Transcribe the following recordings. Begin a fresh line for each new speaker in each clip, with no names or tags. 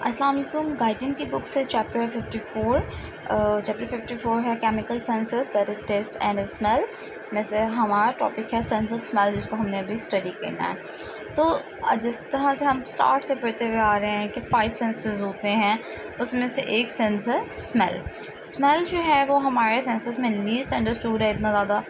अस्सलाम वालेकुम। गाइडन की बुक से चैप्टर 54 है chemical senses, that is taste and smell. में से हमारा टॉपिक है सेंस ऑफ स्मेल, जिसको हमने अभी स्टडी करना है। तो जिस तरह से हम स्टार्ट से पढ़ते हुए आ रहे हैं कि 5 सेंसेस होते हैं, उसमें से एक सेंस है स्मेल। स्मेल जो है वो हमारे सेंसेस में लीस्ट अंडरस्टूड है, इतना ज़्यादा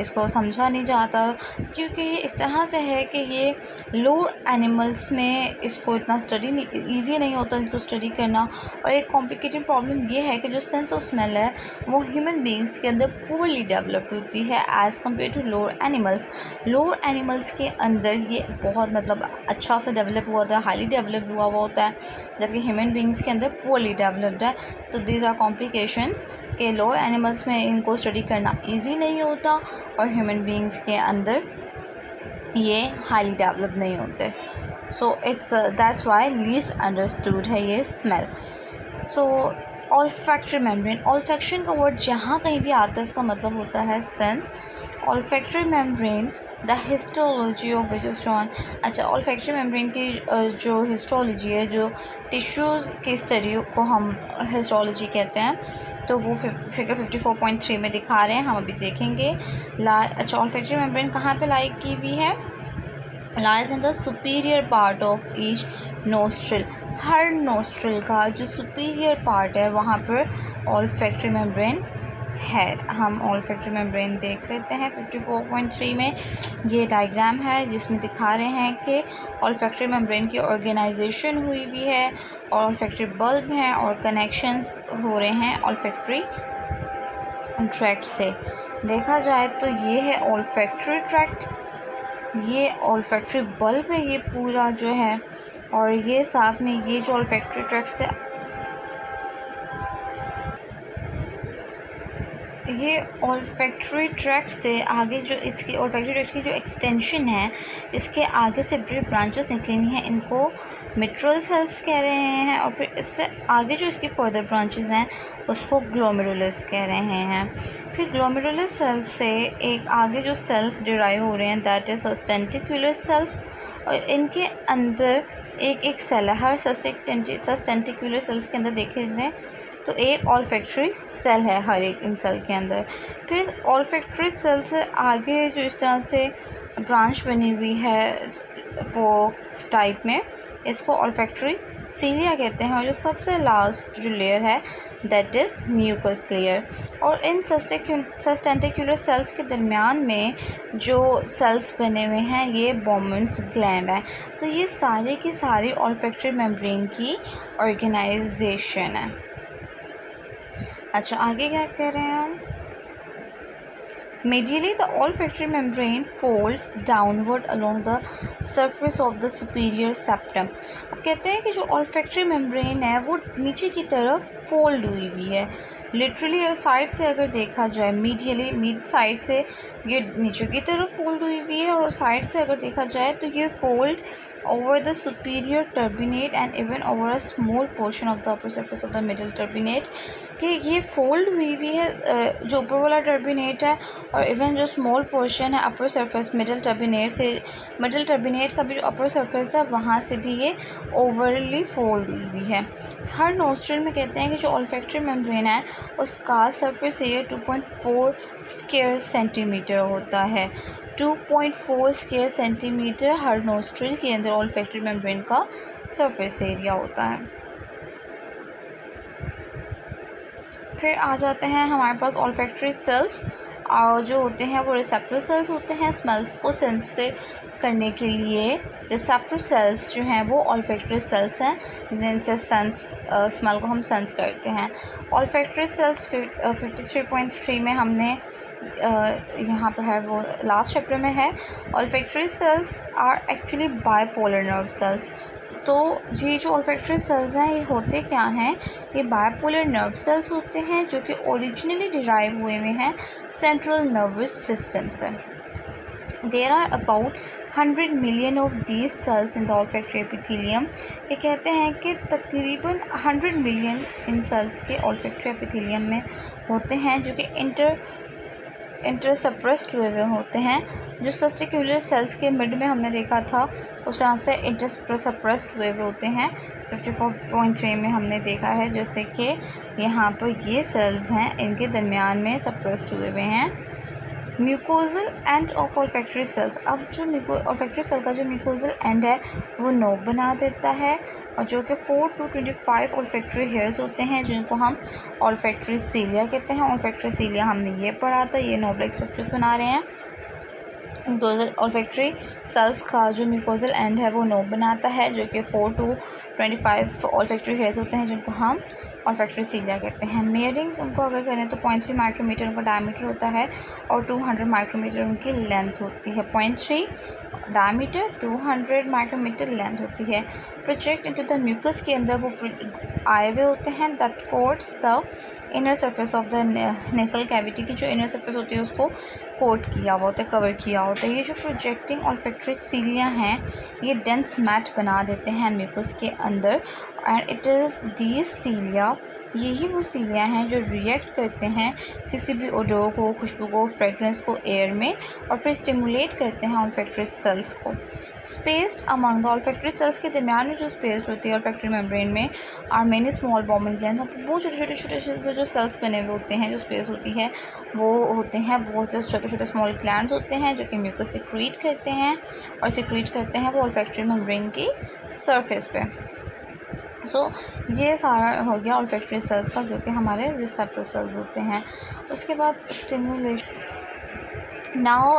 इसको समझा नहीं जाता, क्योंकि ये इस तरह से है कि ये लोअर एनिमल्स में इसको इतना स्टडी नहीं, ईजी नहीं होता इसको स्टडी करना। और एक कॉम्प्लिकेटेड प्रॉब्लम ये है कि जो सेंस ऑफ स्मेल है वो ह्यूमन बींग्स के अंदर पूरली डेवलप्ड होती है as compare to lower animals. Lower animals के अंदर ये बहुत अच्छा से डेवलप हुआ होता है, हाईली डेवलप हुआ होता है, जबकि ह्यूमन बींग्स के अंदर पूरली डेवलप्ड है। तो दीज आर कॉम्प्लिकेशंस कि लोअर एनिमल्स में इनको स्टडी करना ईजी नहीं होता और ह्यूमन बींग्स के अंदर ये हाईली डेवलप नहीं होते। So it's that's why least understood है ये smell. So olfactory membrane, olfaction का वर्ड जहाँ कहीं भी आता है इसका मतलब होता है sense. Olfactory membrane the histology of which is shown. अच्छा, ऑल्फैक्टरी मेम्ब्रेन की जो हिस्टोलॉजी है, जो टिश्यूज़ की स्टडी को हम हिस्टोलॉजी कहते हैं, तो वो फिगर 54.3 में दिखा रहे हैं, हम अभी देखेंगे। अच्छा, ऑल्फैक्टरी मेम्ब्रेन कहाँ पे लाई की हुई है? Lies in the superior part of each nostril. Her nostril का जो सुपीरियर पार्ट है वहाँ पर ऑल्फैक्टरी मेम्ब्रेन है। हम ऑल्फैक्टरी मेम्ब्रेन देख लेते हैं 54.3 में। ये डायग्राम है जिसमें दिखा रहे हैं कि ऑल्फैक्टरी मेम्ब्रेन की ऑर्गेनाइजेशन हुई भी है और ऑल्फैक्टरी बल्ब हैं और कनेक्शंस हो रहे हैं ऑल्फैक्टरी ट्रैक्ट से। देखा जाए तो ये है ऑल्फैक्टरी ट्रैक्ट, ये ऑल्फैक्टरी बल्ब है ये पूरा जो है, और ये साथ में ये जो ऑल्फैक्टरी ट्रैक्ट से ये ऑल्फैक्टरी ट्रैक्ट से आगे जो इसकी ऑल्फैक्टरी ट्रैक्ट की जो एक्सटेंशन है, इसके आगे से जो ब्रांचेस निकली हुई हैं इनको मिट्रल सेल्स कह रहे हैं, और फिर इससे आगे जो इसकी फर्दर ब्रांचेस हैं उसको ग्लोमेरुलस कह रहे हैं। फिर ग्लोमेरुलस सेल्स से एक आगे जो सेल्स डिराइव हो रहे हैं दैट इज सस्टेंटिकुलर सेल्स, और इनके अंदर एक सेल है। हर सस्टेंटिकुलर सेल्स के अंदर देखे जाए तो एक ऑल्फैक्टरी सेल है हर एक इन सेल के अंदर। फिर ऑल्फैक्टरी सेल से आगे जो इस तरह से ब्रांच बनी हुई है वो टाइप में, इसको ऑल्फैक्टरी सीलिया कहते हैं, और जो सबसे लास्ट जो लेयर है दैट इज़ म्यूकस लेयर। और इन सस्टेंटिकुलर सेल्स के दरमियान में जो सेल्स बने हुए हैं ये बोमेंस ग्लैंड है। तो ये सारी की सारी ऑल्फैक्टरी मेम्ब्रेन की ऑर्गेनाइजेशन है। अच्छा, आगे क्या कह रहे हैं हम? Medially, the olfactory membrane folds downward along the surface of the superior septum. अब कहते हैं कि जो olfactory membrane है वो नीचे की तरफ फोल्ड हुई हुई है। लिटरली साइड से अगर देखा जाए, मीडियली मिड साइड से ये नीचे की तरफ फोल्ड हुई हुई है, और साइड से अगर देखा जाए तो ये fold over the superior turbinate and even over a small portion of the upper surface of the middle turbinate. कि ये फोल्ड हुई हुई है जो ऊपर वाला टर्बिनेट है, और इवन जो स्मॉल पोर्शन है अपर सरफेस मिडल टर्बिनेट से, मिडल टर्बिनेट का भी जो अपर सरफेस है वहाँ से भी ये ओवरली फोल्ड हुई हुई है। हर नोस्ट्रिल में कहते हैं कि जो ऑल्फैक्टरी मेम्ब्रेन है उसका सरफेस एरिया 2.4 स्क्वायर सेंटीमीटर होता है। 2.4 स्क्वायर सेंटीमीटर हर नोस्ट्रिल के अंदर ऑल्फैक्टरी मेम्ब्रेन का सरफेस एरिया होता है। फिर आ जाते हैं हमारे पास ऑल्फैक्टरी सेल्स, और जो होते हैं वो रिसेप्टर सेल्स होते हैं स्मेल्स को सेंस से करने के लिए। रिसेप्टर सेल्स जो हैं वो ऑल्फैक्टरी सेल्स हैं जिनसे स्मेल को हम सेंस करते हैं। ऑल्फैक्टरी सेल्स 53.3 में हमने यहाँ पर है, वो लास्ट चैप्टर में है। Olfactory cells are actually bipolar nerve cells. तो ये जो ऑल्फैक्टरी सेल्स हैं ये होते क्या हैं? ये बायपोलर नर्व सेल्स होते हैं जो कि ओरिजिनली डिराइव हुए हैं सेंट्रल नर्वस सिस्टम से। There are about 100 million of these cells in the olfactory epithelium. ये कहते हैं कि तकरीबन 100 मिलियन इन सेल्स के ऑल्फैक्टरी एपिथेलियम में होते हैं, जो कि इंटरसप्रेस्ड हुए हुए होते हैं। जो टेस्टिकुलर सेल्स के मिड में हमने देखा था उस तरह से इंटरसप्रेस्ड हुए हुए होते हैं। 54.3 में हमने देखा है जैसे कि यहाँ पर ये सेल्स हैं, इनके दरमियान में सप्रेस्ड हुए हुए हैं। Mucosal end of olfactory cells. अब जो ऑल्फैक्टरी सेल का जो म्यूकोजल एंड है वो नोब बना देता है, और जो कि 4 to 25 ऑल्फैक्टरी हेयर्स होते हैं जिनको हम ऑल्फैक्टरी सीलिया कहते हैं। ऑल्फैक्टरी सीलिया हमने ये पढ़ा था, ये नोब लाइक स्ट्रक्चर्स बना रहे हैं। म्यूकोजल ऑल्फैक्टरी सेल्स का जो म्यूकोजल एंड है वो नोब बनाता है, जो कि 4 to 25 ऑल्फैक्टरी हेयर्स होते हैं जिनको हम ऑल्फैक्टरी सीलिया कहते हैं। मेयरिंग उनको अगर करें तो 0.3 माइक्रोमीटर उनका डायमीटर होता है और 200 माइक्रोमीटर उनकी लेंथ होती है। 0.3 डायमीटर, 200 माइक्रोमीटर लेंथ होती है। प्रोजेक्ट इनटू द म्यूकस के अंदर वो आए हुए होते हैं। That quotes the inner surface of the nasal cavity की जो इनर सरफेस होती है उसको कोट किया हुआ होता है, कवर किया होता है। ये जो प्रोजेक्टिंग ऑल्फैक्टरी सीलिया हैं ये डेंस मैट बना देते हैं म्यूकस के अंदर, एंड इट इज़ दीज सीलिया, यही वो सीलिया हैं जो रिएक्ट करते हैं किसी भी ओडोर को, खुशबू को, फ्रेगरेंस को एयर में, और फिर स्टिमुलेट करते हैं ऑल्फैक्टरी सेल्स को। Spaced among the olfactory cells के दरमियान में जो स्पेस्ड होती है ऑल्फैक्टरी मेम्ब्रेन में are many small bomb in length. वो छोटे छोटे जो सेल्स बने हुए होते हैं, जो स्पेस होती है वो होते हैं बहुत से छोटे छोटे स्मॉल ग्लैंड्स होते हैं जो कि म्यूकस सिक्रीट करते हैं, और सिक्रीट करते हैं वो ऑल्फैक्टरी मेम्ब्रेन की सरफेस पे। ये सारा हो गया ऑल्फैक्टरी सेल्स का, जो कि हमारे रिसेप्टर सेल्स होते हैं। उसके बाद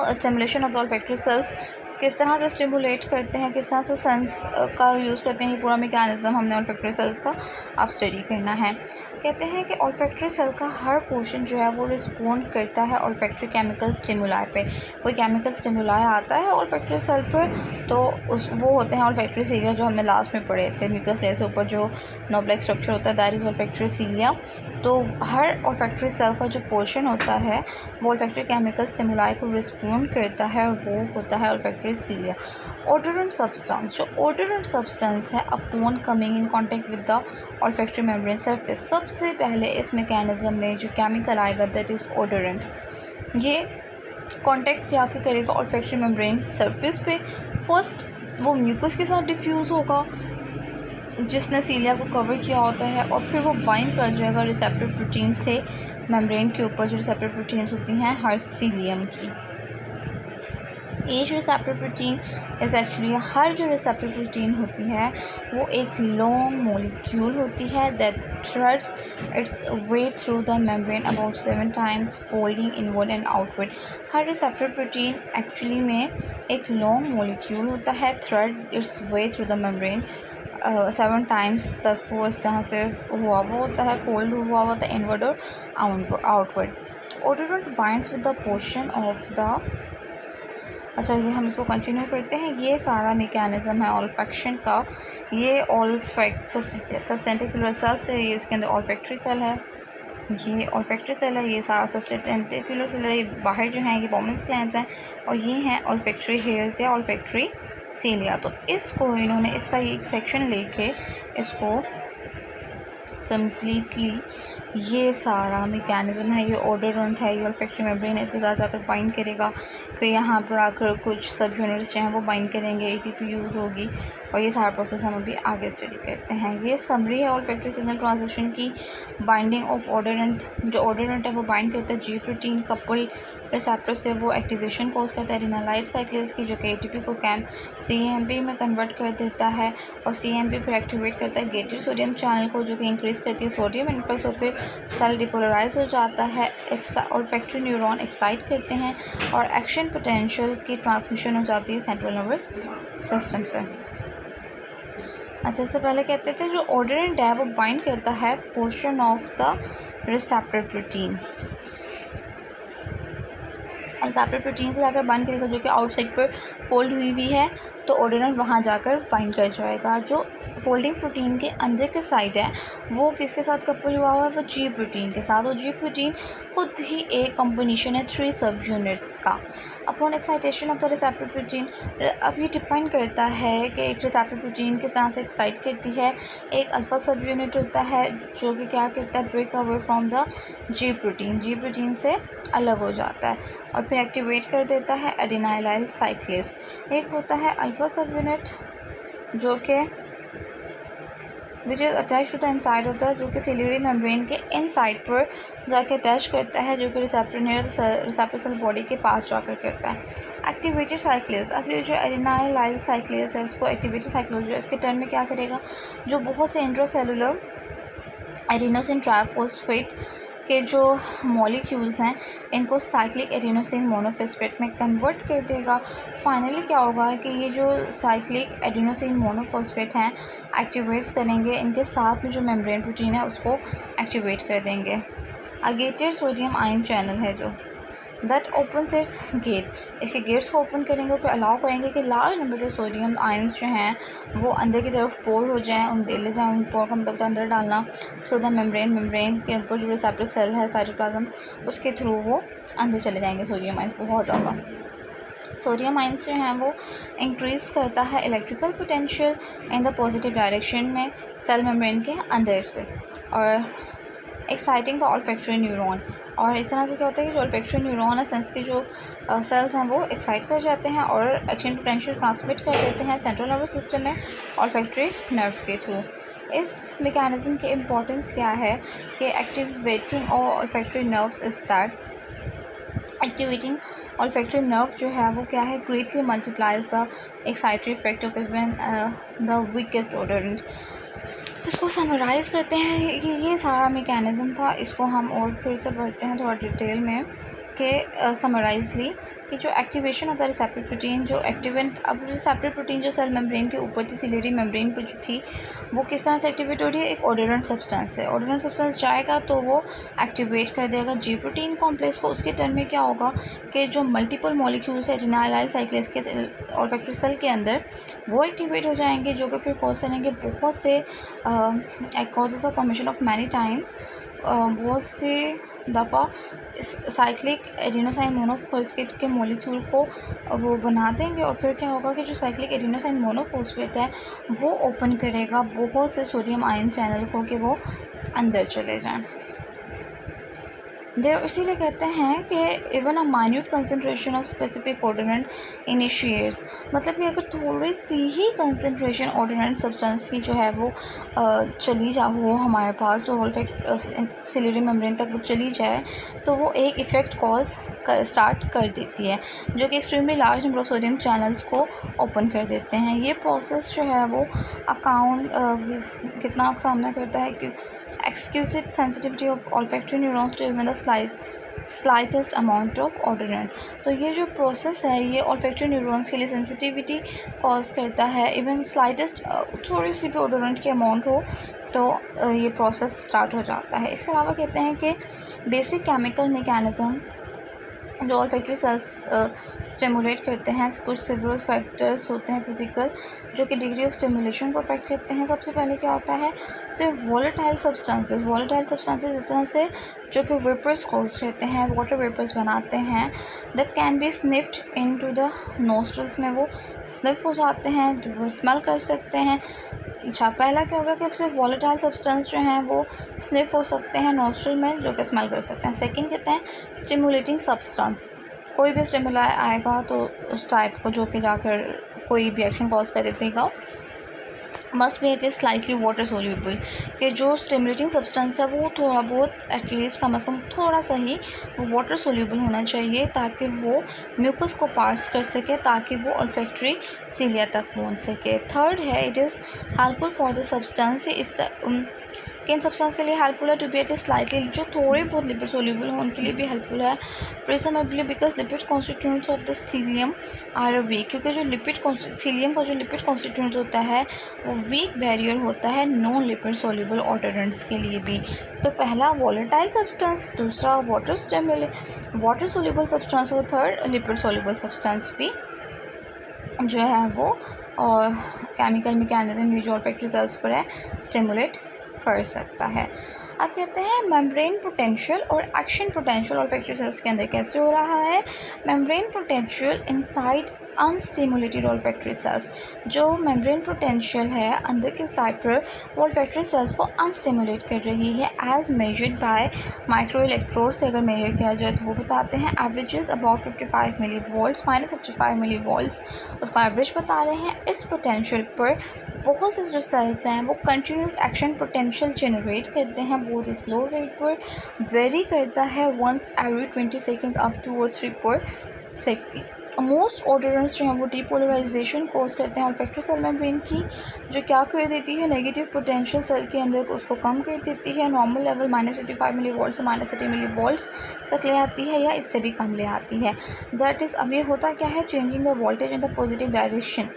stimulation of the olfactory cells किस तरह से स्टिमुलेट करते हैं, किस तरह से सेंस का यूज़ करते हैं, ये पूरा मैकेनिज़्म हमने ऑल्फैक्टरी सेल्स का अब स्टडी करना है। कहते हैं कि ऑल्फैक्टरी सेल का हर पोर्शन जो है वो रिस्पॉन्ड करता है ऑल्फैक्टरी केमिकल स्टिमुलाई पे। कोई केमिकल स्टिमुलाई आता है ऑल्फैक्टरी सेल पर तो वो होते हैं ऑल्फैक्टरी सीलिया, जो हमने लास्ट में पढ़े थे। म्यूकस लेयर से ऊपर जो नोब लाइक स्ट्रक्चर होता है दैट इज़ ऑल्फैक्टरी सीलिया। तो हर ऑल्फैक्टरी सेल का जो पोर्शन होता है वो ऑल्फैक्टरी केमिकल स्टिमुलाई को रिस्पॉन्ड करता है, और वो होता है ऑल्फैक्टरी सीलिया। ओडोरेंट सब्सटेंस, जो ओडोरेंट सब्सटेंस है upon coming in contact with the olfactory membrane surface, सबसे पहले इस मैकेनिज़्म में जो केमिकल आएगा दैट इज़ ओडोरेंट। ये कांटेक्ट जाके करेगा ऑल्फैक्टरी मेम्ब्रेन सरफेस पे। फर्स्ट वो म्यूकस के साथ डिफ्यूज़ होगा जिसने सीलिया को कवर किया होता है, और फिर वो बाइंड कर जाएगा रिसेप्टर प्रोटीन से मेम्ब्रेन के ऊपर, जो रिसेप्टर प्रोटीन्स होती हैं हर सीलियम की। As receptor protein is actually, हर जो रिसेप्टर प्रोटीन होती है वो एक लॉन्ग मॉलिक्यूल होती है that threads it's way through the membrane about 7 times folding inward and outward. Her receptor protein actually में एक लॉन्ग मॉलिक्यूल होता है, thread it's way through the membrane 7 times तक वो इस तरह से हुआ वो होता है, फोल्ड हुआ होता है इनवर्ड और outward. Odorant binds with the portion of the, अच्छा ये हम इसको कंटिन्यू करते हैं। ये सारा मैकेनिज़्म है ऑल्फैक्शन का। ये सस्टेंटिकुलर सेल्स है, ये इसके अंदर ऑल्फैक्टरी सेल है, ये ऑल्फैक्टरी सेल है, ये सारा सस्टेंटिकुलर सेल है। ये बाहर जो हैं ये बॉमेंस ग्लैंड्स हैं, और ये हैं ऑल्फैक्टरी हेयर्स या ऑल्फैक्टरी सीलिया। तो इसको इन्होंने इसका एक सेक्शन लेके इसको कम्प्लीटली ये सारा मैकेनिज़्म है, ये ओडोरेंट है, ये ऑल्फैक्टरी मेम्ब्रेन है, इसके साथ जाकर बाइंड करेगा, फिर यहाँ पर आकर कुछ सब यूनिट्स जो हैं वो बाइंड करेंगे, ATP यूज़ होगी, और ये सारा प्रोसेस हम अभी आगे स्टडी करते हैं। ये समरी है ऑल्फैक्टरी सिग्नल ट्रांसडक्शन की। बाइंडिंग ऑफ ओडोरेंट, जो ओडोरेंट है वो बाइंड करता है जी प्रोटीन कपल रिसेप्टर से, वो एक्टिवेशन कोज करता है रिनालाइट साइक्लेज की, जो कि ATP को CAMP में कन्वर्ट कर देता है, और CAMP फिर एक्टिवेट करता है गेटेड सोडियम चैनल को, जो कि इंक्रीज़ करती है सोडियम इन्फ्लक्स, और फिर सेल डिपोलराइज हो जाता है। ऑल्फैक्टरी न्यूरॉन एक्साइट करते हैं, और एक्शन पोटेंशियल की ट्रांसमिशन हो जाती है सेंट्रल नर्वस सिस्टम से। अच्छा, इससे पहले कहते थे जो ओडोरेंट है वो बाइंड करता है portion of the receptor protein, receptor protein से जाकर बाइंड करेगा जो कि आउटसाइड पर फोल्ड हुई है, तो ऑर्डिनेंट वहाँ जाकर बाइंड कर जाएगा। जो फोल्डिंग प्रोटीन के अंदर के साइड है वो किसके साथ कपल हुआ है, वो जी प्रोटीन के साथ। और जी प्रोटीन खुद ही एक कॉम्बिनेशन है 3 सब यूनिट्स का। Upon excitation of the receptor protein, अब ये डिपेंड करता है कि एक रिसेप्टर प्रोटीन किस तरह से एक्साइट करती है। एक अल्फा सब यूनिट होता है जो कि क्या करता है, break away from the G protein से अलग हो जाता है और फिर एक्टिवेट कर देता है एडेनिलाइल साइक्लेस। एक होता है अल्फा सब यूनिट जो कि which is attach to the inside होता है, जो कि सिल्यूरी मेम्ब्रेन के इनसाइड पर जाके अटैच करता है, जो कि रिसेप्टर सेल बॉडी के पास जाकर करता है। एक्टिवेटेड साइक्लेस, अब ये जो एडेनिलाइल साइक्लेस है उसको एक्टिवेटेड साइक्लेस जो है इसके टर्म में क्या करेगा, जो बहुत से इंट्रासेलुलर एडिनोसिन ट्राइफॉस्फेट के जो मॉलिक्यूल्स हैं इनको साइक्लिक एडिनोसिन मोनोफॉस्फेट में कन्वर्ट कर देगा। फाइनली क्या होगा कि ये जो साइक्लिक एडिनोसिन मोनोफॉस्फेट हैं एक्टिवेट्स करेंगे, इनके साथ में जो मेम्ब्रेन प्रोटीन है उसको एक्टिवेट कर देंगे। अगेटेड सोडियम आयन चैनल है जो दैट ओपन्स इट्स गेट, इसके गेट्स को ओपन करेंगे और फिर अलाउ करेंगे कि लार्ज नंबर के सोडियम आयंस जो हैं वो अंदर की तरफ पोर हो जाएं, उन ले जाएं। उन पोर का मतलब अंदर डालना थ्रू द मेम्ब्रेन के ऊपर जो रिसेप्टर सेल है साइटोप्लाज्म उसके थ्रू वो अंदर चले जाएंगे सोडियम आयंस बहुत ज़्यादा। सोडियम आयंस जो हैं वो इंक्रीज़ करता है electrical potential in the positive direction में सेल मेम्ब्रेन के अंदर से, और एक्साइटिंग द ऑल्फैक्टरी न्यूरॉन। और इस तरह से क्या होता है कि जो ऑल्फैक्टरी न्यूरॉन है सेंस के जो सेल्स हैं वो एक्साइट कर जाते हैं और एक्शन पोटेंशियल ट्रांसमिट कर देते हैं सेंट्रल नर्वस सिस्टम में ऑल्फैक्टरी नर्व के थ्रू। इस मेकैनिज़म की इम्पोर्टेंस क्या है कि activating olfactory nerves is that activating olfactory nerve जो है वो क्या है, greatly multiplies the excitatory effect of even the weakest odorant. इसको समराइज़ करते हैं कि ये सारा मेकैनिज़म था, इसको हम और फिर से पढ़ते हैं थोड़ा डिटेल में कि समराइजली कि जो activation of the receptor protein जो एक्टिवेंट, अब रिसेप्टर प्रोटीन जो सेल मेम्ब्रेन के ऊपर थी सिलेरी मेम्ब्रेन पर जो थी वो किस तरह से एक्टिवेट हो रही है, एक ऑर्डिनेंट सब्सटेंस है। ऑर्डिनेंट सब्सटेंस जाएगा तो वो एक्टिवेट कर देगा जी प्रोटीन कॉम्प्लेक्स को। उसके टर्म में क्या होगा कि जो मल्टीपल मॉलिक्यूल्स है एडेनिलाइल साइक्लेस के ऑल्फैक्टरी सेल के अंदर वो एक्टिवेट हो जाएंगे, जो कि फिर कॉज करेंगे बहुत से causes of formation of many times, बहुत से दफ़ा साइक्लिक एडिनोसाइन मोनोफॉस्फेट के मॉलिक्यूल को वो बना देंगे। और फिर क्या होगा कि जो साइक्लिक एडिनोसाइन मोनोफॉस्फेट है वो ओपन करेगा बहुत से सोडियम आयन चैनल को कि वो अंदर चले जाएं। इसीलिए कहते हैं कि even a minute concentration of specific odorant initiates, मतलब कि अगर थोड़ी सी ही कंसनट्रेशन ऑर्डिनेंट सब्सटेंस की जो है वो चली जा वो हमारे पास जो ऑल्फैक्ट सिलेरी मेम्ब्रेन तक वो चली जाए तो वो एक इफ़ेक्ट कॉज स्टार्ट कर देती है जो कि extremely large number of sodium channels को ओपन कर देते हैं। ये प्रोसेस जो है वो अकाउंट कितना सामना करता है कि exquisite sensitivity of olfactory neurons to even the slightest amount of odorant. तो ये जो प्रोसेस है ये ऑल्फैक्टरी न्यूरॉन्स के लिए सेंसिटिविटी कॉज करता है, इवन स्लाइटेस्ट थोड़ी सी भी ऑर्डिनेंट की अमाउंट हो तो ये प्रोसेस स्टार्ट हो जाता है। इसके अलावा कहते हैं कि बेसिक केमिकल मैकेनिज़्म जो ऑल्फैक्टरी सेल्स स्टिमुलेट करते हैं, कुछ सेवरल फैक्टर्स होते हैं फिज़िकल जो कि डिग्री ऑफ स्टिमुलेशन को अफेक्ट करते हैं। सबसे पहले क्या होता है, सिर्फ वॉलेटाइल सब्सटेंसेस इस तरह से जो कि वेपर्स कॉज करते हैं, वाटर वेपर्स बनाते हैं, that can be sniffed into the nostrils में वो स्निफ हो जाते हैं, जो स्मेल कर सकते हैं। अच्छा, पहला क्या होगा कि सिर्फ वॉलेटाइल सब्सटेंस जो हैं वो स्निफ हो सकते हैं नोस्ट्रल में जो कि स्मेल कर सकते हैं। सेकंड कहते हैं स्टिमुलेटिंग सब्सटेंस, कोई भी स्टिमुलाई आएगा तो उस टाइप को जो कि जाकर कोई भी एक्शन कॉज कर देगा, must be at least slightly water soluble, कि जो स्टिमुलेटिंग सब्सटेंस है वो थोड़ा बहुत एटलीस्ट कम से कम थोड़ा सा ही वो वाटर सोल्यूबल होना चाहिए ताकि वो म्यूकस को पास कर सके, ताकि वो ऑल्फैक्टरी सीलिया तक पहुंच सके। थर्ड है it is helpful for the substance, इस किन सब्सटेंस के लिए हेल्पफुल है, टू बी एटलीस्ट स्लाइटली, जो थोड़े बहुत लिपिड सोल्यूबल हो उनके लिए भी हेल्पफुल है। Presumably because lipid constituents of the cilium are weak, क्योंकि जो सीलियम का जो लिपिड कॉन्स्टिट्यूएंट होता है वो वीक बैरियर होता है नॉन लिपिड सोल्यूबल ऑर्डिनेंट्स के लिए भी। तो पहला वॉलेटाइल सब्सटेंस, दूसरा वाटर सोल्यूबल सब्सटेंस और थर्ड लिपिड सोल्यूबल सब्सटेंस भी जो है वो और केमिकल मैकेनिज्म ये जो ऑल्फैक्टरी सेल्स पर है स्टिमुलेट कर सकता है। अब कहते हैं मेम्ब्रेन पोटेंशियल और एक्शन पोटेंशियल ऑल्फैक्टरी सेल्स के अंदर कैसे हो रहा है। Membrane potential inside unstimulated olfactory cells, जो मेम्ब्रेन पोटेंशियल है अंदर के साइड पर ऑल्फैक्टरी सेल्स को अनस्टिमुलेट कर रही है as measured by micro electrode से अगर मेजर किया जाए तो वो बताते हैं averages about 55 milli volts -55 milli volts उसका एवरेज बता रहे हैं। इस पोटेंशियल पर बहुत से जो सेल्स हैं वो कंटिन्यूस एक्शन पोटेंशियल जनरेट करते हैं, बहुत ही स्लो रेट पर वेरी करता है वंस एवरी 20 सेकेंड अप 2 और 3 पर सेकेंड। मोस्ट ऑर्डरेंस जो हैं वो डीपोलराइजेशन कॉज करते हैं ऑल्फैक्टरी सेल मेम्ब्रेन की, जो क्या कर देती है नेगेटिव पोटेंशियल सेल के अंदर उसको कम कर देती है, नॉर्मल लेवल -55 मिली वोल्ट से -30 मिली वोल्ट्स तक ले आती है या इससे भी कम ले आती है। दैट इज़ अब ये होता क्या है, changing the voltage in the positive direction,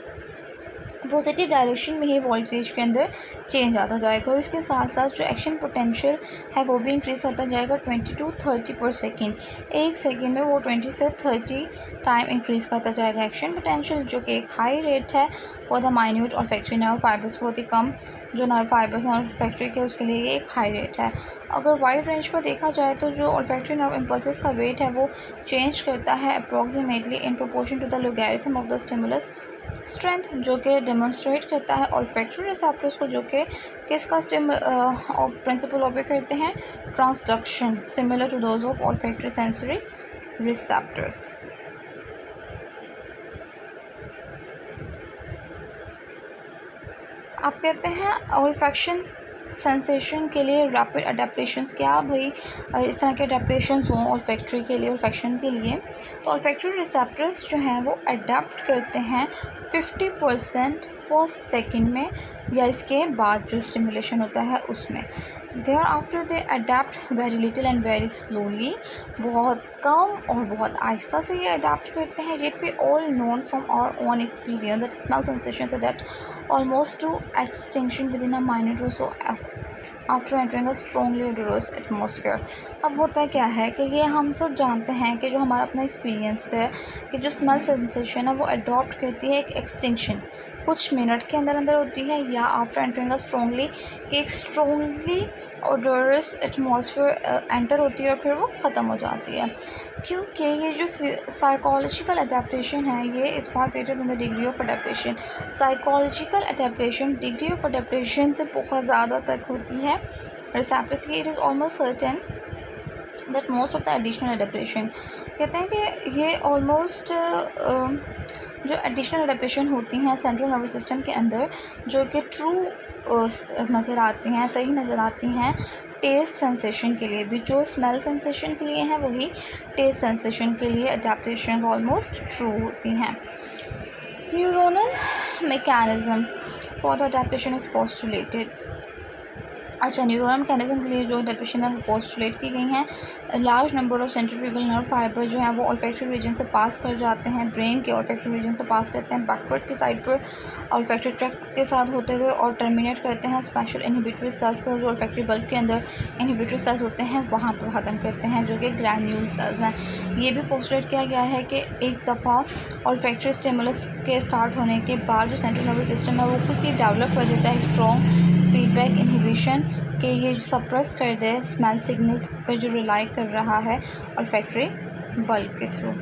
positive direction में ही वोल्टेज के अंदर चेंज आता जाएगा और इसके साथ साथ जो एक्शन पोटेंशियल है वो भी इंक्रीज़ होता जाएगा 20 to 30 पर सेकेंड, एक सेकेंड में वो 20 से 30 टाइम इंक्रीज़ करता जाएगा एक्शन पोटेंशियल, जो कि एक हाई रेट है for the minute olfactory nerve fibres, बहुत ही कम जो नर्व फाइबर्स हैं ऑल्फैक्टरी के उसके लिए ये एक हाई रेट है। अगर वाइड रेंज पर देखा जाए तो जो ऑल्फैक्टरी नर्व इम्पल्सेस का रेट है वो चेंज करता है approximately in proportion to the logarithm of the stimulus strength, जो कि डेमोन्स्ट्रेट करता है ऑल्फैक्टरी रिसेप्टर्स को, जो कि किसका प्रिंसिपल ऑपरेट करते हैं, transduction, similar to those of olfactory sensory receptors. आप कहते हैं ऑल्फैक्शन सेंसेशन के लिए रैपिड अडेप्टेशंस, क्या भाई इस तरह के अडेप्टेशंस हों ऑल्फैक्टरी के लिए, ऑल्फैक्शन के लिए, तो ऑल्फैक्टरी रिसेप्टर्स जो हैं वो अडेप्ट करते हैं 50% फर्स्ट सेकंड में या इसके बाद जो स्टिमुलेशन होता है उसमें। Thereafter they adapt very little and very slowly, बहुत कम और बहुत आहिस्ता से ये अडेप्ट करते हैं। Yet we all known from our own experience that smell sensations adapt almost to extinction within a minute or so after entering a strongly odorous atmosphere. अब होता क्या है कि ये हम सब जानते हैं कि जो हमारा अपना एक्सपीरियंस है कि जो स्मेल सेंसेशन है वो अडॉप्ट करती है एक एक्सटिंक्शन कुछ मिनट के अंदर अंदर होती है या आफ्टर एंटरिंग अ स्ट्रॉन्गली, कि एक स्ट्रॉन्गली ओडोरस एटमॉस्फेयर एंटर होती है और फिर वो ख़त्म हो जाती है, क्योंकि ये जो साइकोलॉजिकल अडेप्टेशन है ये is far greater than the degree of adaptation. Psychological adaptation degree of adaptation से बहुत ज़्यादा तक होती है रिसेप्टर्स की। It is almost certain that most of the additional adaptation, कहते हैं कि ये ऑलमोस्ट जो एडिशनल अडेप्टेशन होती हैं सेंट्रल नर्वस सिस्टम के अंदर जो कि ट्रू नज़र आती हैं, सही नज़र आती हैं टेस्ट सेंसेशन के लिए भी, जो स्मेल सेंसेशन के लिए हैं वही टेस्ट सेंसेशन के लिए अडेप्टेशन ऑलमोस्ट ट्रू होती हैं। Neuronal mechanism for the adaptation is postulated. अच्छा, न्यूरोनल मैकेनिज्म के लिए जो अडेप्टेशन है वो पोस्टुलेट की गई हैं। Large number of centrifugal nerve fibre जो हैं वो ऑल्फैक्टरी रीजन से पास कर जाते हैं, ब्रेन के ऑल्फैक्टरी रीजन से पास करते हैं बैकवर्ड की साइड पर ऑल्फैक्टरी ट्रैक्ट के साथ होते हुए और टर्मिनेट करते हैं स्पेशल इनहिबिटरी सेल्स पर, जो ऑल्फैक्टरी बल्ब के अंदर इनहिबिटरी सेल्स होते हैं वहाँ पर ख़त्म करते हैं, जो कि ग्रैन्यूल सेल्स हैं। ये भी पोस्टुलेट किया गया है कि एक दफ़ा ऑल्फैक्टरी स्टिमुलस के स्टार्ट होने के बाद जो सेंट्रल नर्वस सिस्टम है वो खुद ही डेवलप कर देता है स्ट्रॉन्ग फीडबैक इनहिबिशन कि ये सप्रेस कर दे स्मेल सिग्नल्स पर जो रिलाई कर रहा है ऑल्फैक्टरी बल्ब के थ्रू।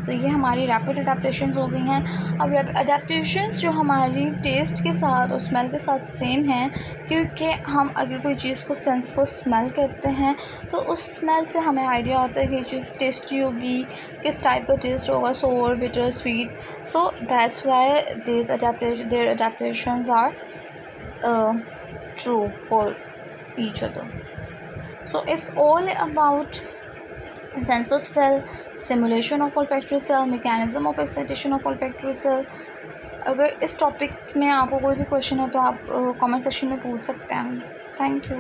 तो ये हमारी रैपिड अडेप्टेशंस हो गई हैं। अब अडेप्टेशंस जो हमारी टेस्ट के साथ और स्मेल के साथ सेम हैं, क्योंकि हम अगर कोई चीज़ को सेंस को स्मेल करते हैं तो उस स्मेल से हमें आइडिया आता है कि ये चीज़ टेस्टी होगी, किस टाइप का टेस्ट होगा, sour, bitter, sweet. So that's why their adaptations are true for each other. So it's all about sense of cell, stimulation of olfactory cell, mechanism of excitation of olfactory cell. अगर इस topic में आपको कोई भी question है तो आप comment section में पूछ सकते हैं। Thank you.